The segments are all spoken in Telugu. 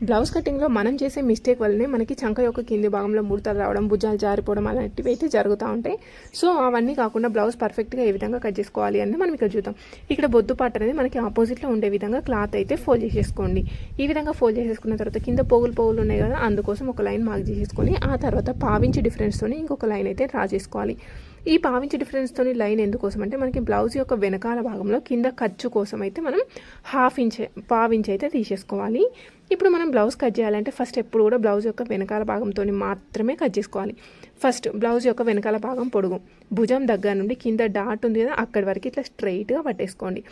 బ్లౌజ్ కటింగ్లో మనం చేసే మిస్టేక్ వల్లనే మనకి చంక యొక్క కింది భాగంలో ముడతలు రావడం, భుజాలు జారిపోవడం అలాంటివి అయితే జరుగుతూ ఉంటాయి. సో అవన్నీ కాకుండా బ్లౌజ్ పర్ఫెక్ట్గా ఏ విధంగా కట్ చేసుకోవాలి అని మనం ఇక్కడ చూద్దాం. ఇక్కడ బొద్దు పార్ట్ అనేది మనకి ఆపోజిట్లో ఉండే విధంగా క్లాత్ అయితే ఫోల్డ్ చేసేసుకోండి. ఈ విధంగా ఫోల్డ్ చేసేసుకున్న తర్వాత కింద పోగులు ఉన్నాయి కదా, అందుకోసం ఒక లైన్ మార్క్ చేసేసుకొని ఆ తర్వాత పావించి డిఫరెన్స్తోని ఇంకొక లైన్ అయితే డ్రా చేసుకోవాలి. ఈ పావించి డిఫరెన్స్తోని లైన్ ఎందుకోసం అంటే మనకి బ్లౌజ్ యొక్క వెనకాల భాగంలో కింద ఖర్చు కోసం అయితే మనం పావించి అయితే తీసేసుకోవాలి. ఇప్పుడు మనం బ్లౌజ్ కట్ చేయాలంటే ఫస్ట్ ఎప్పుడు కూడా బ్లౌజ్ యొక్క వెనకాల భాగంతో మాత్రమే కట్ చేసుకోవాలి. ఫస్ట్ బ్లౌజ్ యొక్క వెనకాల భాగం పొడుగు భుజం దగ్గర నుండి కింద డాట్ ఉంది కదా, అక్కడి వరకు ఇట్లా స్ట్రైట్గా పట్టేసుకోండి.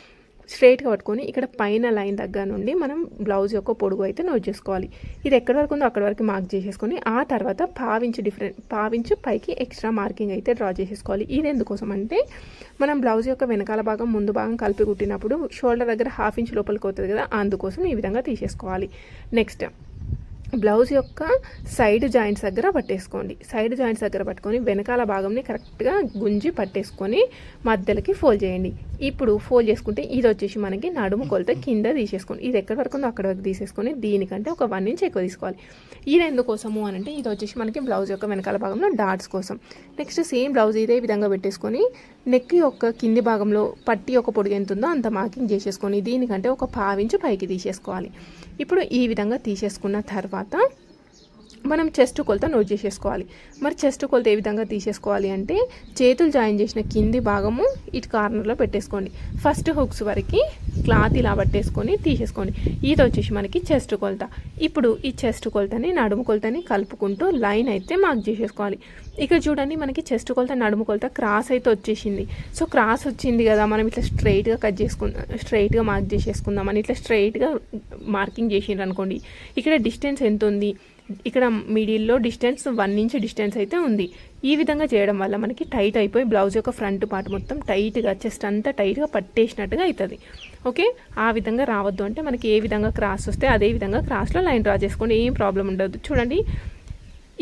స్ట్రైట్గా పట్టుకొని ఇక్కడ పైన లైన్ దగ్గర నుండి మనం బ్లౌజ్ యొక్క పొడుగు అయితే నోట్ చేసుకోవాలి. ఇది ఎక్కడి వరకు ఉందో అక్కడి వరకు మార్క్ చేసేసుకొని ఆ తర్వాత పావించు పైకి ఎక్స్ట్రా మార్కింగ్ అయితే డ్రా చేసేసుకోవాలి. ఇది ఎందుకోసం అంటే మనం బ్లౌజ్ యొక్క వెనకాల భాగం ముందు భాగం కలిపి కుట్టినప్పుడు షోల్డర్ దగ్గర 1/2 ఇంచ్ లోపలికి అవుతుంది కదా, అందుకోసం ఈ విధంగా తీసేసుకోవాలి. నెక్స్ట్ బ్లౌజ్ యొక్క సైడ్ జాయింట్స్ దగ్గర పట్టేసుకోండి. సైడ్ జాయింట్స్ దగ్గర పట్టుకొని వెనకాల భాగంని కరెక్ట్గా గుంజి పట్టేసుకొని మధ్యలోకి ఫోల్డ్ చేయండి. ఇప్పుడు ఫోల్డ్ చేసుకుంటే ఇది వచ్చేసి మనకి నడుము కొలత కింద తీసేసుకోండి. ఇది ఎక్కడి వరకు ఉందో అక్కడ వరకు తీసేసుకొని దీనికంటే ఒక 1 ఇంచ్ ఎక్కువ తీసుకోవాలి. ఇది ఎందుకోసము అని అంటే ఇది వచ్చేసి మనకి బ్లౌజ్ యొక్క వెనకాల భాగంలో డాట్స్ కోసం. నెక్స్ట్ సేమ్ బ్లౌజ్ ఇదే విధంగా పెట్టేసుకొని నెక్ యొక్క కింది భాగంలో పట్టి ఒక పొడుగు ఎంత ఉందో అంత మార్కింగ్ చేసేసుకొని దీనికంటే ఒక 1/2 ఇంచ్ పైకి తీసేసుకోవాలి. ఇప్పుడు ఈ విధంగా తీసేసుకున్న తర్వాత మనం చెస్ట్ కొలత నోట్ చేసేసుకోవాలి. మరి చెస్ట్ కొలత ఏ విధంగా తీసేసుకోవాలి అంటే చేతులు జాయిన్ చేసిన కింది భాగము ఇటు కార్నర్లో పెట్టేసుకోండి. ఫస్ట్ హుక్స్ వరకు క్లాత్ ఇలా పట్టేసుకొని తీసేసుకోండి. ఇది వచ్చేసి మనకి చెస్ట్ కొలత. ఇప్పుడు ఈ చెస్ట్ కొలతని నడుము కొలతని కలుపుకుంటూ లైన్ అయితే మార్క్ చేసేసుకోవాలి. ఇక్కడ చూడండి మనకి చెస్ట్ కొలత నడుము కొలత క్రాస్ అయితే వచ్చేసింది. సో క్రాస్ వచ్చింది కదా, మనం ఇట్లా స్ట్రైట్గా మార్క్ చేసేసుకుందాం అని ఇట్లా స్ట్రైట్గా మార్కింగ్ చేసిండ్రు అనుకోండి. ఇక్కడ డిస్టెన్స్ ఎంత ఉంది, ఇక్కడ మిడిల్లో డిస్టెన్స్ 1 ఇంచ్ డిస్టెన్స్ అయితే ఉంది. ఈ విధంగా చేయడం వల్ల మనకి టైట్ అయిపోయి బ్లౌజ్ యొక్క ఫ్రంట్ పార్ట్ మొత్తం టైట్గా చెస్ట్ అంతా టైట్గా పట్టేసినట్టుగా అవుతుంది. ఓకే, ఆ విధంగా రావద్దు అంటే మనకి ఏ విధంగా క్రాస్ వస్తే అదే విధంగా క్రాస్లో లైన్ డ్రా చేసుకోండి, ఏం ప్రాబ్లం ఉండదు. చూడండి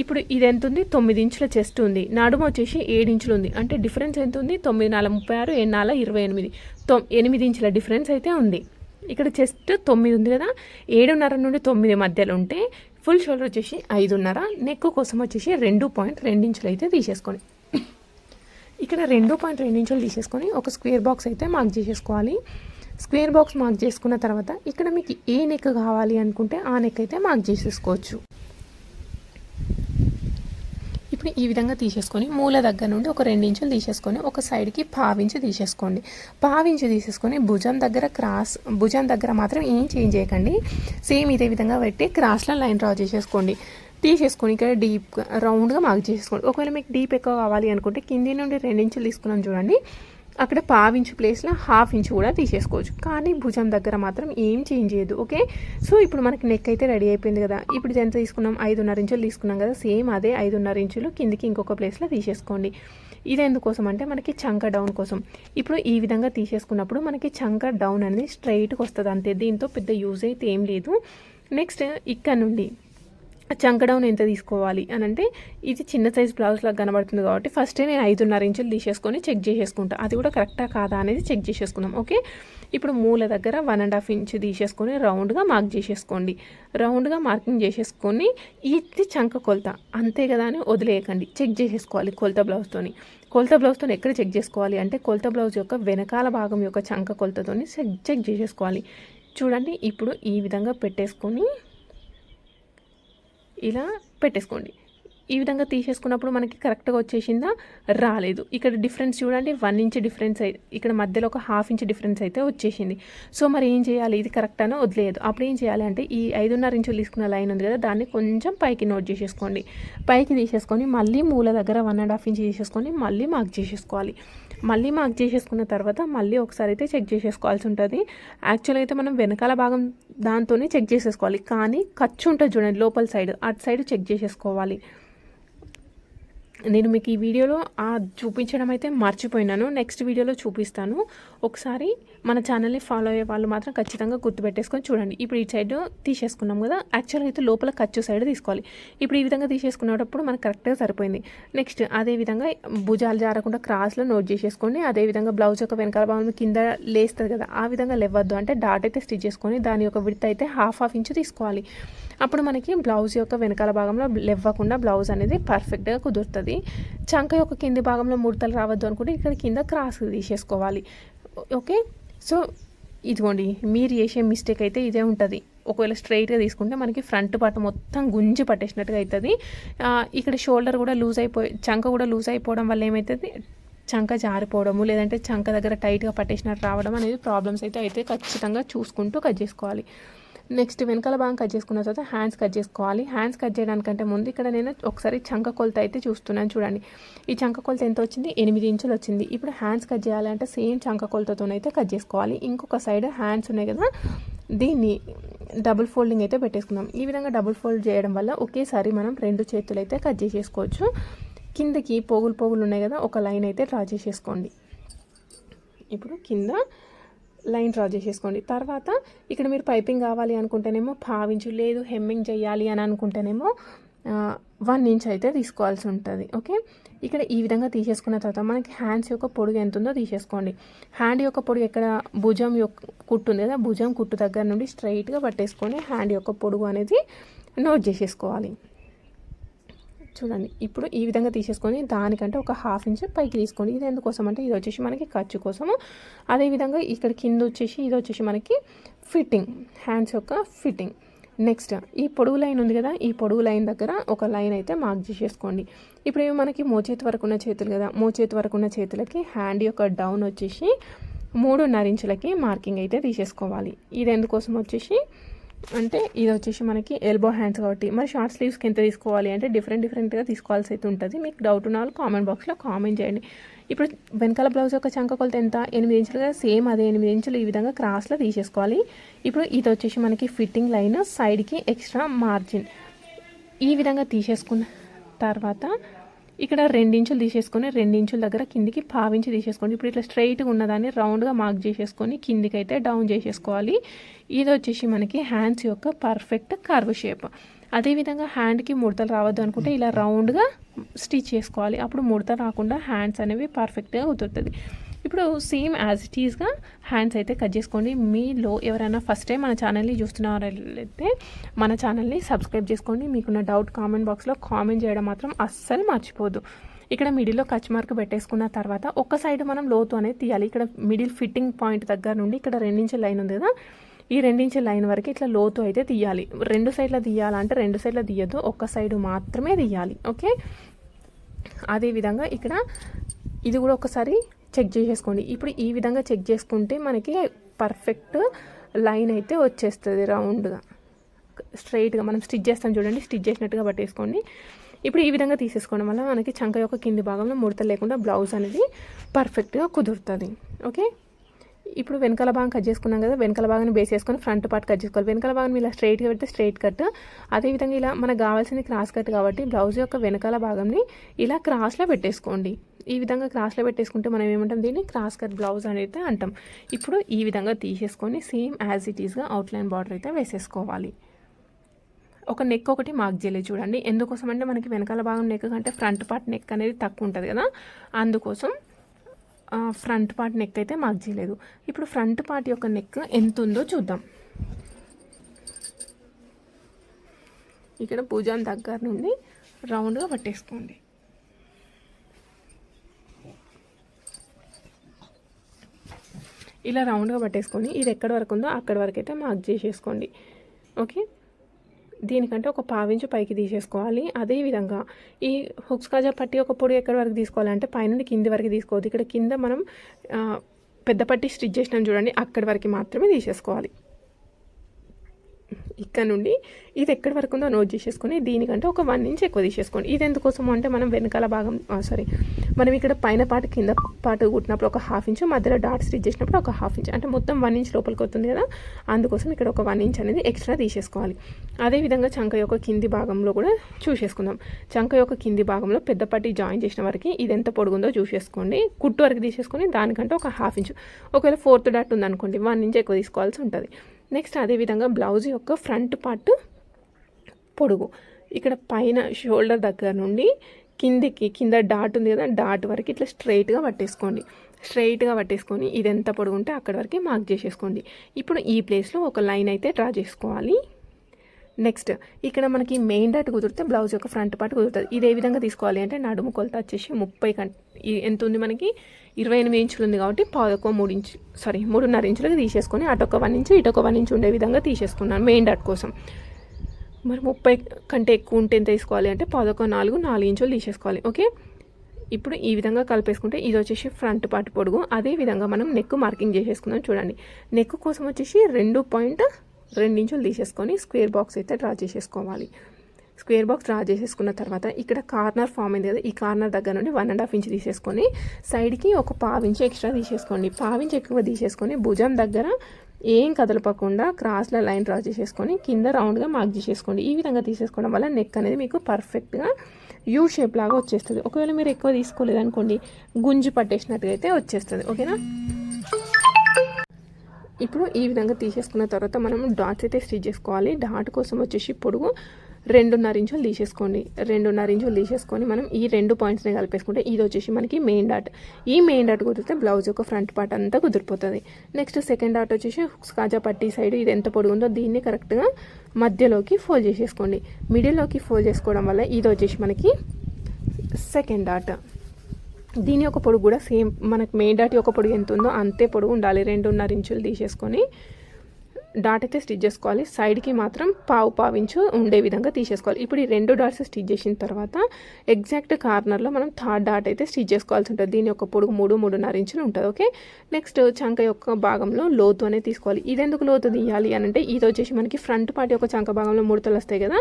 ఇప్పుడు ఇది ఎంత ఉంది, 9 ఇంచుల చెస్ట్ ఉంది, నడుము వచ్చేసి 7 ఇంచులు ఉంది. అంటే డిఫరెన్స్ ఎంత ఉంది, 9 4 36, 7 4 28, 8 ఇంచుల డిఫరెన్స్ అయితే ఉంది. ఇక్కడ చెస్ట్ 9 ఉంది కదా, 7.5 నుండి 9 మధ్యలో ఉంటే ఫుల్ షోల్డర్ వచ్చేసి 5.5, నెక్ కోసం వచ్చేసి 2.2 ఇంచులు అయితే తీసేసుకోండి. ఇక్కడ 2.2 ఇంచులు తీసేసుకొని ఒక స్క్వేర్ బాక్స్ అయితే మార్క్ చేసేసుకోవాలి. స్క్వేర్ బాక్స్ మార్క్ చేసుకున్న తర్వాత ఇక్కడ మీకు ఏ నెక్ కావాలి అనుకుంటే ఆ నెక్ అయితే మార్క్ చేసేసుకోవచ్చు. ఇప్పుడు ఈ విధంగా తీసేసుకొని మూల దగ్గర నుండి ఒక 2 ఇంచులు తీసేసుకొని ఒక సైడ్కి 1/2 ఇంచ్ తీసేసుకోండి. 1/2 ఇంచ్ తీసేసుకొని భుజం దగ్గర మాత్రం ఏం చేంజ్ చేయకండి, సేమ్ ఇదే విధంగా పెట్టి క్రాస్లో లైన్ డ్రా చేసేసుకోండి. తీసేసుకొని ఇక్కడ డీప్గా రౌండ్గా మార్క్ చేసేసుకోండి. ఒకవేళ మీకు డీప్ ఎక్కువ కావాలి అనుకుంటే కింది నుండి 2 ఇంచులు తీసుకున్నాం చూడండి, అక్కడ 1/2 ఇంచ్ ప్లేస్లో 1/2 ఇంచ్ కూడా తీసేసుకోవచ్చు. కానీ భుజం దగ్గర మాత్రం ఏం చేంజ్ చేయదు. ఓకే, సో ఇప్పుడు మనకి నెక్ అయితే రెడీ అయిపోయింది కదా. ఇప్పుడు ఎంత తీసుకున్నాం, 5.5 ఇంచులు తీసుకున్నాం కదా, సేమ్ అదే 5.5 ఇంచులు కిందికి ఇంకొక ప్లేస్లో తీసేసుకోండి. ఇది ఎందుకోసం అంటే మనకి చంక డౌన్ కోసం. ఇప్పుడు ఈ విధంగా తీసేసుకున్నప్పుడు మనకి చంక డౌన్ అనేది స్ట్రైట్గా వస్తుంది అంతే, దీంతో పెద్ద యూజ్ అయితే ఏం లేదు. నెక్స్ట్ ఇక్కడ నుండి చంక డౌన్ ఎంత తీసుకోవాలి అని అంటే ఇది చిన్న సైజ్ బ్లౌజ్ లాగా కనబడుతుంది కాబట్టి ఫస్టే నేను 5.5 ఇంచులు తీసేసుకొని చెక్ చేసేసుకుంటా, అది కూడా కరెక్టా కాదా అనేది చెక్ చేసేసుకుందాం. ఓకే, ఇప్పుడు మూల దగ్గర 1.5 ఇంచ్ తీసేసుకొని రౌండ్గా మార్క్ చేసేసుకోండి. రౌండ్గా మార్కింగ్ చేసేసుకొని ఇది చంక కొలత అంతే కదా అని వదిలేయకండి, చెక్ చేసేసుకోవాలి కొలత బ్లౌజ్తో ఎక్కడ చెక్ చేసుకోవాలి అంటే కొలత బ్లౌజ్ యొక్క వెనకాల భాగం యొక్క చంక కొలతతో చెక్ చేసేసుకోవాలి. చూడండి ఇప్పుడు ఈ విధంగా పెట్టేసుకొని ఇలా పెట్టేసుకోండి. ఈ విధంగా తీసేసుకున్నప్పుడు మనకి కరెక్ట్గా వచ్చేసిందా, రాలేదు. ఇక్కడ డిఫరెన్స్ చూడండి, 1 ఇంచ్ డిఫరెన్స్ ఇక్కడ మధ్యలో ఒక 1/2 ఇంచ్ డిఫరెన్స్ అయితే వచ్చేసింది. సో మరి ఏం చేయాలి, ఇది కరెక్ట్ అని వదిలేదు. అప్పుడు ఏం చేయాలి అంటే ఈ 5.5 ఇంచులు తీసుకున్న లైన్ ఉంది కదా, దాన్ని కొంచెం పైకి నోట్ చేసేసుకోండి. పైకి తీసేసుకొని మళ్ళీ మూల దగ్గర 1.5 ఇంచ్ తీసేసుకొని మళ్ళీ మార్క్ చేసేసుకోవాలి. మళ్ళీ మార్క్ చేసేసుకున్న తర్వాత మళ్ళీ ఒకసారి అయితే చెక్ చేసేసుకోవాల్సి ఉంటుంది. యాక్చువల్గా అయితే మనం వెనకాల భాగం దాంతోనే చెక్ చేసేసుకోవాలి, కానీ ఖర్చు ఉంటుంది చూడండి లోపల సైడ్, అటు సైడ్ చెక్ చేసేసుకోవాలి. నేను మీకు ఈ వీడియోలో చూపించడం అయితే మర్చిపోయినాను, నెక్స్ట్ వీడియోలో చూపిస్తాను. ఒకసారి మన ఛానల్ని ఫాలో అయ్యే వాళ్ళు మాత్రం ఖచ్చితంగా గుర్తుపెట్టేసుకొని చూడండి. ఇప్పుడు ఈ సైడ్ తీసేసుకున్నాం కదా, యాక్చువల్గా అయితే లోపల ఖర్చు సైడ్ తీసుకోవాలి. ఇప్పుడు ఈ విధంగా తీసేసుకునేటప్పుడు మనకు కరెక్ట్గా సరిపోయింది. నెక్స్ట్ అదేవిధంగా భుజాలు జారకుండా క్రాస్లో నోట్ చేసేసుకోండి. అదేవిధంగా బ్లౌజ్ యొక్క వెనకాల భాగం కింద లేస్తుంది కదా, ఆ విధంగా లేవద్దు, అంటే డాట్ అయితే స్టిచ్ చేసుకొని దాని యొక్క విడ్త్ అయితే హాఫ్ ఇంచ్ తీసుకోవాలి. అప్పుడు మనకి బ్లౌజ్ యొక్క వెనకాల భాగంలో లేవ్వకుండా బ్లౌజ్ అనేది పర్ఫెక్ట్గా కుదురుతుంది. చంక యొక్క కింది భాగంలో ముడతలు రావద్దు అనుకుంటే ఇక్కడ కింద క్రాస్ తీసేసుకోవాలి. ఓకే, సో ఇదిగోండి మీరు చేసే మిస్టేక్ అయితే ఇదే ఉంటుంది. ఒకవేళ స్ట్రైట్గా తీసుకుంటే మనకి ఫ్రంట్ పార్ట్ మొత్తం గుంజి పట్టేసినట్టుగా అవుతుంది. ఇక్కడ షోల్డర్ కూడా లూజ్ అయిపోయి చంక కూడా లూజ్ అయిపోవడం వల్ల ఏమవుతుంది, చంక జారిపోవడము లేదంటే చంక దగ్గర టైట్గా పట్టేసినట్టు రావడం అనేది ప్రాబ్లమ్స్ అయితే ఖచ్చితంగా చూసుకుంటూ కట్ చేసుకోవాలి. నెక్స్ట్ వెనకాల భాగం కట్ చేసుకున్న తర్వాత హ్యాండ్స్ కట్ చేసుకోవాలి. హ్యాండ్స్ కట్ చేయడానికంటే ముందు ఇక్కడ నేను ఒకసారి చంక కొలత అయితే చూస్తున్నాను. చూడండి, ఈ చంక కొలత ఎంత వచ్చింది, 8 ఇంచులు వచ్చింది. ఇప్పుడు హ్యాండ్స్ కట్ చేయాలంటే సేమ్ చంక కొలతతోనైతే కట్ చేసుకోవాలి. ఇంకొక సైడ్ హ్యాండ్స్ ఉన్నాయి కదా, దీన్ని డబుల్ ఫోల్డింగ్ అయితే పెట్టేసుకుందాం. ఈ విధంగా డబుల్ ఫోల్డ్ చేయడం వల్ల ఒకేసారి మనం 2 చేతులు అయితే కట్ చేసేసుకోవచ్చు. కిందకి పోగులు ఉన్నాయి కదా, ఒక లైన్ అయితే డ్రా చేసేసుకోండి. ఇప్పుడు కింద లైన్ డ్రా చేసేసుకోండి. తర్వాత ఇక్కడ మీరు పైపింగ్ కావాలి అనుకుంటేనేమో 1/2 ఇంచు, లేదు హెమ్మింగ్ చేయాలి అని అనుకుంటేనేమో 1 ఇంచ్ అయితే తీసుకోవాల్సి ఉంటుంది. ఓకే, ఇక్కడ ఈ విధంగా తీసేసుకున్న తర్వాత మనకి హ్యాండ్స్ యొక్క పొడుగు ఎంత ఉందో తీసేసుకోండి. హ్యాండ్ యొక్క పొడుగు ఎక్కడ, భుజం యొక్క కుట్టు ఉంది కదా, భుజం కుట్టు దగ్గర నుండి స్ట్రైట్గా పట్టేసుకొని హ్యాండ్ యొక్క పొడుగు అనేది నోట్ చేసేసుకోవాలి. చూడండి, ఇప్పుడు ఈ విధంగా తీసేసుకొని దానికంటే ఒక 1/2 ఇంచ్ పైకి తీసుకోండి. ఇది ఎందుకోసం అంటే ఇది వచ్చేసి మనకి ఖర్చు కోసము. అదేవిధంగా ఇక్కడ కింద వచ్చేసి ఇది వచ్చేసి మనకి ఫిట్టింగ్, హ్యాండ్స్ యొక్క ఫిట్టింగ్. నెక్స్ట్ ఈ పొడుగు లైన్ ఉంది కదా, ఈ పొడుగు లైన్ దగ్గర ఒక లైన్ అయితే మార్క్ చేసేసుకోండి. ఇప్పుడు ఇవి మనకి మోచేతి వరకు ఉన్న చేతులు కదా, మోచేతి వరకు ఉన్న చేతులకి హ్యాండ్ యొక్క డౌన్ వచ్చేసి 3.5 ఇంచులకి మార్కింగ్ అయితే తీసేసుకోవాలి. ఇది ఎందుకోసం వచ్చేసి అంటే ఇది వచ్చేసి మనకి ఎల్బో హ్యాండ్స్ కాబట్టి, మరి షార్ట్ స్లీవ్స్కి ఎంత తీసుకోవాలి అంటే డిఫరెంట్గా తీసుకోవాల్సి అయితే ఉంటుంది. మీకు డౌట్ ఉన్న వాళ్ళు కామెంట్ బాక్స్లో కామెంట్ చేయండి. ఇప్పుడు వెనకాల బ్లౌజ్ యొక్క చంక కొలత ఎంత, 8 ఇంచులుగా, సేమ్ అదే 8 ఇంచులు ఈ విధంగా క్రాస్లో తీసేసుకోవాలి. ఇప్పుడు ఇది వచ్చేసి మనకి ఫిట్టింగ్ లైన్, సైడ్కి ఎక్స్ట్రా మార్జిన్ ఈ విధంగా తీసేసుకున్న తర్వాత ఇక్కడ 2 ఇంచులు తీసేసుకొని 2 ఇంచుల దగ్గర కిందికి 1/2 ఇంచు తీసేసుకోండి. ఇప్పుడు ఇట్లా స్ట్రైట్గా ఉన్నదాన్ని రౌండ్గా మార్క్ చేసేసుకొని కిందికి అయితే డౌన్ చేసేసుకోవాలి. ఇది వచ్చేసి మనకి హ్యాండ్స్ యొక్క పర్ఫెక్ట్ కర్వ్ షేప్. అదేవిధంగా హ్యాండ్కి ముడతలు రావద్దు అనుకుంటే ఇలా రౌండ్గా స్టిచ్ చేసుకోవాలి. అప్పుడు ముడత రాకుండా హ్యాండ్స్ అనేవి పర్ఫెక్ట్గా కుదురుతుంది. ఇప్పుడు సేమ్ యాజ్ ఇట్ ఈస్గా హ్యాండ్స్ అయితే కట్ చేసుకోండి. మీలో ఎవరైనా ఫస్ట్ టైం మన ఛానల్ని చూస్తున్నారైతే మన ఛానల్ని సబ్స్క్రైబ్ చేసుకోండి. మీకున్న డౌట్ కామెంట్ బాక్స్లో కామెంట్ చేయడం మాత్రం అస్సలు మర్చిపోదు. ఇక్కడ మిడిల్లో కచ్ మార్క్ పెట్టేసుకున్న తర్వాత ఒక సైడ్ మనం లోతు అనేది తీయాలి. ఇక్కడ మిడిల్ ఫిట్టింగ్ పాయింట్ దగ్గర నుండి ఇక్కడ 2 ఇంచుల లైన్ ఉంది కదా, ఈ 2 ఇంచుల లైన్ వరకు ఇట్లా లోతు అయితే తీయాలి. 2 సైడ్ల తీయాలంటే 2 సైడ్ల తీయద్దు, ఒక్క సైడ్ మాత్రమే తీయాలి. ఓకే, అదేవిధంగా ఇక్కడ ఇది కూడా ఒకసారి చెక్ చేసేసుకోండి. ఇప్పుడు ఈ విధంగా చెక్ చేసుకుంటే మనకి పర్ఫెక్ట్ లైన్ అయితే వచ్చేస్తుంది. రౌండ్గా స్ట్రైట్గా మనం స్టిచ్ చేస్తాం చూడండి, స్టిచ్ చేసినట్టుగా పట్టేసుకోండి. ఇప్పుడు ఈ విధంగా తీసేసుకోవడం వల్ల మనకి చంక యొక్క కింది భాగంలో ముడత లేకుండా బ్లౌజ్ అనేది పర్ఫెక్ట్గా కుదురుతుంది. ఓకే, ఇప్పుడు వెనకాల భాగం కట్ చేసుకున్నాం కదా, వెనకాల భాగాన్ని బేస్ చేసుకొని ఫ్రంట్ పార్ట్ కట్ చేసుకోవాలి. వెనకాల భాగాన్ని ఇలా స్ట్రైట్గా పెడితే స్ట్రైట్ కట్, అదేవిధంగా ఇలా మనకు కావాల్సింది క్రాస్ కట్ కాబట్టి బ్లౌజ్ యొక్క వెనకాల భాగంని ఇలా క్రాస్లో పెట్టేసుకోండి. ఈ విధంగా క్రాస్లో పెట్టేసుకుంటే మనం ఏమంటాం, దీన్ని క్రాస్ కట్ బ్లౌజ్ అనేది అంటాం. ఇప్పుడు ఈ విధంగా తీసేసుకొని సేమ్ యాజ్ ఇట్ ఈస్గా అవుట్లైన్ బార్డర్ అయితే వేసేసుకోవాలి. ఒక నెక్ ఒకటి మార్క్ చేయలేదు చూడండి, ఎందుకోసం అంటే మనకి వెనకాల భాగం నెక్ కంటే ఫ్రంట్ పార్ట్ నెక్ అనేది తక్కువ ఉంటుంది కదా, అందుకోసం ఫ్రంట్ పార్ట్ నెక్ అయితే మార్క్ చేయలేదు. ఇప్పుడు ఫ్రంట్ పార్ట్ యొక్క నెక్ ఎంత ఉందో చూద్దాం. ఇక్కడ భుజం దగ్గర నుండి రౌండ్గా పట్టేసుకోండి. ఇలా రౌండ్గా పట్టేసుకొని ఇది ఎక్కడి వరకు ఉందో అక్కడి వరకు అయితే మార్క్ చేసేసుకోండి. ఓకే, దీనికంటే ఒక 1/2 ఇంచు పైకి తీసేసుకోవాలి. అదేవిధంగా ఈ హుక్స్ కాజా పట్టి ఒక పొడి ఎక్కడి వరకు తీసుకోవాలంటే పైనుండి కింది వరకు తీసుకోవద్దు. ఇక్కడ కింద మనం పెద్ద పట్టి స్టిచ్ చేసినాం చూడండి, అక్కడి వరకు మాత్రమే తీసేసుకోవాలి. ఇక్కడ నుండి ఇది ఎక్కడి వరకు ఉందో నోట్ చేసేసుకొని దీనికంటే ఒక 1 ఇంచ్ ఎక్కువ తీసేసుకోండి. ఇది ఎందుకోసము అంటే మనం వెనకాల భాగం మనం ఇక్కడ పైన పాటు కింద పాటు కుట్టినప్పుడు ఒక 1/2 ఇంచ్, మధ్యలో డాట్ స్టిచ్ చేసినప్పుడు ఒక 1/2 ఇంచ్, అంటే మొత్తం 1 ఇంచ్ లోపలికి వస్తుంది కదా, అందుకోసం ఇక్కడ ఒక 1 ఇంచ్ అనేది ఎక్స్ట్రా తీసేసుకోవాలి. అదేవిధంగా చంక యొక్క కింది భాగంలో కూడా చూసేసుకుందాం. చంక యొక్క కింది భాగంలో పెద్ద పట్టి జాయిన్ చేసిన వరకు ఇది ఎంత పొడుగుందో చూసేసుకోండి. కుట్టు వరకు తీసేసుకొని దానికంటే ఒక 1/2 ఇంచ్, ఒకవేళ 4th డాట్ ఉందనుకోండి 1 ఇంచ్ ఎక్కువ తీసుకోవాల్సి ఉంటుంది. నెక్స్ట్ అదేవిధంగా బ్లౌజ్ యొక్క ఫ్రంట్ పార్ట్ పొడుగు ఇక్కడ పైన షోల్డర్ దగ్గర నుండి కింద డాట్ ఉంది కదా, డాట్ వరకు ఇట్లా స్ట్రైట్గా పట్టేసుకొని ఇది ఎంత పొడుగు ఉంటే అక్కడి వరకు మార్క్ చేసేసుకోండి. ఇప్పుడు ఈ ప్లేస్లో ఒక లైన్ అయితే డ్రా చేసుకోవాలి. నెక్స్ట్ ఇక్కడ మనకి మెయిన్ డాట్ కుదిరితే బ్లౌజ్ యొక్క ఫ్రంట్ పార్ట్ కుదురుతుంది. ఇది ఏ విధంగా తీసుకోవాలి అంటే నడుము కొలత వచ్చేసి 30 ఎంత ఉంది మనకి 28 ఇంచులు ఉంది కాబట్టి 3.5 ఇంచులకు తీసేసుకొని అటొక 1 ఇంచు ఇటొక 1 ఇంచు ఉండే విధంగా తీసేసుకున్నాను మెయిన్ డాట్ కోసం. మరి 30 కంటే ఎక్కువ ఉంటే ఎంత తీసుకోవాలి అంటే 4 ఇంచులు తీసేసుకోవాలి. ఓకే, ఇప్పుడు ఈ విధంగా కలిపేసుకుంటే ఇది వచ్చేసి ఫ్రంట్ పార్ట్ పొడుగు. అదే విధంగా మనం నెక్ మార్కింగ్ చేసేసుకుందాం. చూడండి, నెక్ కోసం వచ్చేసి 2.2 ఇంచులు తీసేసుకొని స్క్వేర్ బాక్స్ అయితే డ్రా చేసేసుకోవాలి. స్క్వేర్ బాక్స్ డ్రా చేసేసుకున్న తర్వాత ఇక్కడ కార్నర్ ఫామ్ అయింది కదా, ఈ కార్నర్ దగ్గర నుండి 1.5 ఇంచ్ తీసేసుకొని సైడ్కి ఒక 1/2 ఇంచ్ ఎక్స్ట్రా తీసేసుకోండి. 1/2 ఇంచ్ ఎక్కువ తీసేసుకొని భుజం దగ్గర ఏం కదలపకుండా క్రాస్లో లైన్ డ్రా చేసేసుకొని కింద రౌండ్గా మార్క్ చేసేసుకోండి. ఈ విధంగా తీసేసుకోవడం వల్ల నెక్ అనేది మీకు పర్ఫెక్ట్గా యూ షేప్ లాగా వచ్చేస్తుంది. ఒకవేళ మీరు ఎక్కువ తీసుకోలేదు అనుకోండి గుంజి పట్టేసినట్టుగా అయితే వచ్చేస్తుంది. ఓకేనా, ఇప్పుడు ఈ విధంగా తీసేసుకున్న తర్వాత మనం డాట్స్ అయితే స్టిచ్ చేసుకోవాలి. డాట్ కోసం వచ్చేసి పొడుగు 2.5 ఇంచులు తీసేసుకోండి. 2.5 ఇంచులు తీసేసుకొని మనం ఈ 2 పాయింట్స్ని కలిపేసుకుంటే ఇది వచ్చేసి మనకి మెయిన్ డాట్. ఈ మెయిన్ డాట్ కుదిరితే బ్లౌజ్ యొక్క ఫ్రంట్ పార్ట్ అంతా కుదిరిపోతుంది. నెక్స్ట్ సెకండ్ డాట్ వచ్చేసి హుక్స్ కాజా పట్టి సైడ్ ఇది ఎంత పొడుగు ఉందో దీన్ని కరెక్ట్గా మధ్యలోకి ఫోల్డ్ చేసేసుకోండి. మిడిల్లోకి ఫోల్డ్ చేసుకోవడం వల్ల ఇది వచ్చేసి మనకి సెకండ్ డాట్. దీని యొక్క పొడుగు కూడా సేమ్ మనకి మెయిన్ డాట్ యొక్క పొడుగు ఎంత ఉందో అంతే పొడుగు ఉండాలి. 2.5 ఇంచులు తీసేసుకొని డాట్ అయితే స్టిచ్ చేసుకోవాలి. సైడ్కి మాత్రం 1/2 ఇంచు ఉండే విధంగా తీసేసుకోవాలి. ఇప్పుడు ఈ 2 డాట్స్ స్టిచ్ చేసిన తర్వాత ఎగ్జాక్ట్ కార్నర్లో మనం 3rd డాట్ అయితే స్టిచ్ చేసుకోవాల్సి ఉంటుంది. దీని యొక్క పొడుగు 3.5 ఇంచులు ఉంటుంది. ఓకే, నెక్స్ట్ చంక యొక్క భాగంలో లోతు అనేది తీసుకోవాలి. ఇది ఎందుకు లోతు తీయాలి అని అంటే ఇది వచ్చేసి మనకి ఫ్రంట్ పార్ట్ యొక్క చంక భాగంలో ముడతలు వస్తాయి కదా,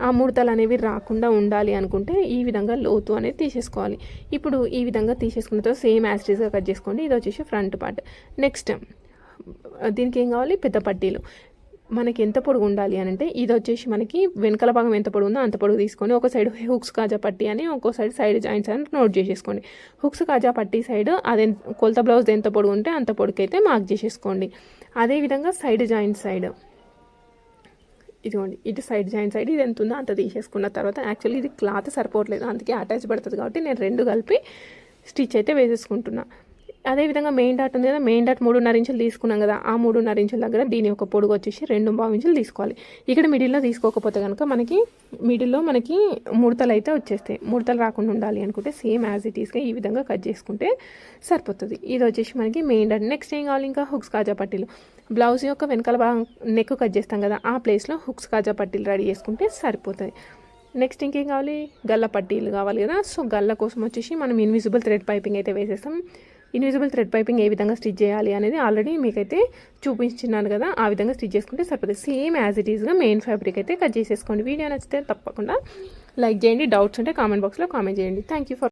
ఆ ముడతలు అనేవి రాకుండా ఉండాలి అనుకుంటే ఈ విధంగా లోతు అనేది తీసేసుకోవాలి. ఇప్పుడు ఈ విధంగా తీసేసుకున్న తర్వాత సేమ్ యాస్టీస్గా కట్ చేసుకోండి. ఇది వచ్చేసి ఫ్రంట్ పార్ట్. నెక్స్ట్ దీనికి ఏం కావాలి, పెద్ద పట్టీలు. మనకి ఎంత పొడుగు ఉండాలి అని అంటే ఇది వచ్చేసి మనకి వెనకాల భాగం ఎంత పొడుగు ఉందో అంత పొడుగు తీసుకొని ఒక సైడ్ హుక్స్ కాజా పట్టి అని ఒక్కో సైడ్ జాయింట్స్ అని నోట్ చేసేసుకోండి. హుక్స్ కాజా పట్టి సైడ్ అదే కొలత బ్లౌజ్ ఎంత పొడుగు ఉంటే అంత పొడుగు అయితే మార్క్ చేసేసుకోండి. అదేవిధంగా సైడ్ జాయింట్ సైడ్ ఇదిగోండి, ఇటు సైడ్ జాయింట్ సైడ్ ఇది ఎంత ఉందో అంత తీసేసుకున్న తర్వాత యాక్చువల్లీ ఇది క్లాత్ సరిపోవట్లేదు, అందుకే అటాచ్ పడుతుంది కాబట్టి నేను 2 కలిపి స్టిచ్ అయితే వేసేసుకుంటున్నా. అదేవిధంగా మెయిన్ డాట్ ఉంది కదా, మెయిన్ డాట్ 3.5 ఇంచులు తీసుకున్నాం కదా, ఆ 3.5 ఇంచుల దగ్గర దీని యొక్క పొడుగు వచ్చేసి 2.5 ఇంచులు తీసుకోవాలి. ఇక్కడ మిడిల్లో తీసుకోకపోతే కనుక మిడిల్లో మనకి ముడతలు అయితే వచ్చేస్తాయి. ముడతలు రాకుండా ఉండాలి అనుకుంటే సేమ్ యాజ్ ఇట్ ఈస్గా ఈ విధంగా కట్ చేసుకుంటే సరిపోతుంది. ఇది వచ్చేసి మనకి మెయిన్ డాట్. నెక్స్ట్ ఏం కావాలి, ఇంకా హుక్స్ కాజా పట్టీలు. బ్లౌజ్ యొక్క వెనకాల భాగం నెక్ కట్ చేస్తాం కదా, ఆ ప్లేస్లో హుక్స్ కాజా పట్టీలు రెడీ చేసుకుంటే సరిపోతుంది. నెక్స్ట్ ఇంకేం కావాలి, గల్ల పట్టీలు కావాలి కదా. సో గల్ల కోసం వచ్చేసి మనం ఇన్విజిబుల్ థ్రెడ్ పైపింగ్ అయితే వేసేస్తాం. ఇన్విజిబుల్ థ్రెడ్ పైపింగ్ ఏ విధంగా స్టిచ్ చేయాలి అనేది ఆల్రెడీ మీకైతే చూపించినాను కదా, ఆ విధంగా స్టిచ్ చేసుకుంటే సరిపోతుంది. సేమ్ యాజ్ ఇట్ ఈస్గా మెయిన్ ఫ్యాబ్రిక్ అయితే కట్ చేసేసుకోండి. వీడియో నచ్చితే తప్పకుండా లైక్ చేయండి. డౌట్స్ ఉంటే కామెంట్ బాక్స్లో కామెంట్ చేయండి. Thank you for